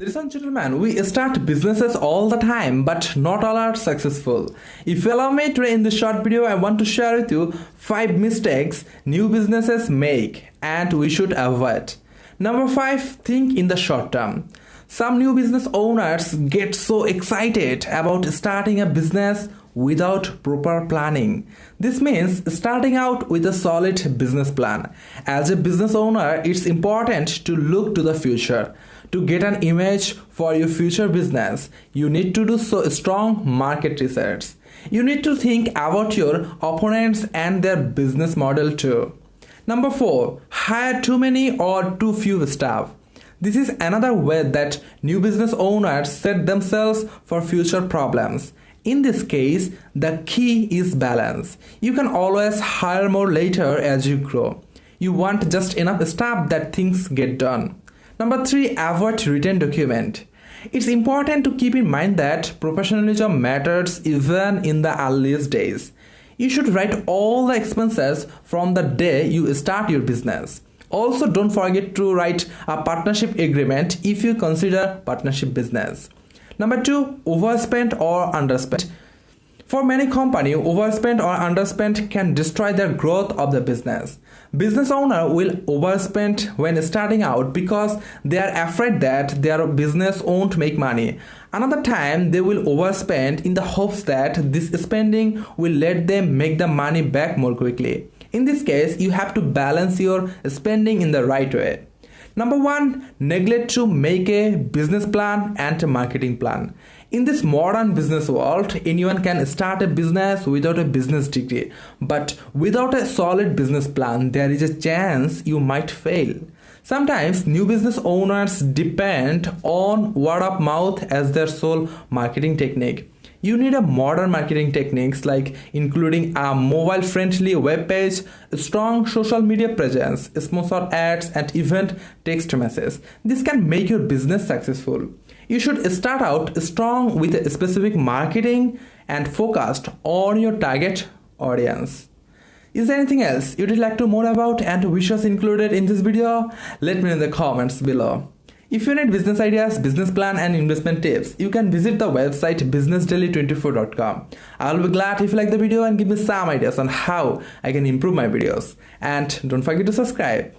Ladies and gentlemen, we start businesses all the time, but not all are successful. If you allow me, today in this short video, I want to share with you 5 mistakes new businesses make and we should avoid. Number 5, think in the short term. Some new business owners get so excited about starting a business without proper planning. This means starting out with a solid business plan. As a business owner, it's important to look to the future. To get an image for your future business, you need to do so strong market research. You need to think about your opponents and their business model too. Number 4, hire too many or too few staff. This is another way that new business owners set themselves for future problems. In this case, the key is balance. You can always hire more later as you grow. You want just enough staff that things get done. Number 3, avoid written document. It's important to keep in mind that professionalism matters even in the earliest days. You should write all the expenses from the day you start your business. Also, don't forget to write a partnership agreement if you consider partnership business. Number 2, overspend or underspend. For many companies, overspend or underspend can destroy the growth of the business. Business owner will overspend when starting out because they are afraid that their business won't make money. Another time, they will overspend in the hopes that this spending will let them make the money back more quickly. In this case, you have to balance your spending in the right way. Number 1, neglect to make a business plan and a marketing plan. In this modern business world, anyone can start a business without a business degree. But without a solid business plan, there is a chance you might fail. Sometimes new business owners depend on word of mouth as their sole marketing technique. You need a modern marketing techniques like including a mobile-friendly web page, a strong social media presence, sponsored ads, and even text messages. This can make your business successful. You should start out strong with a specific marketing and focused on your target audience. Is there anything else you'd like to know about and wish us included in this video? Let me know in the comments below. If you need business ideas, business plan and investment tips, you can visit the website businessdaily24.com. I'll be glad if you like the video and give me some ideas on how I can improve my videos. And don't forget to subscribe.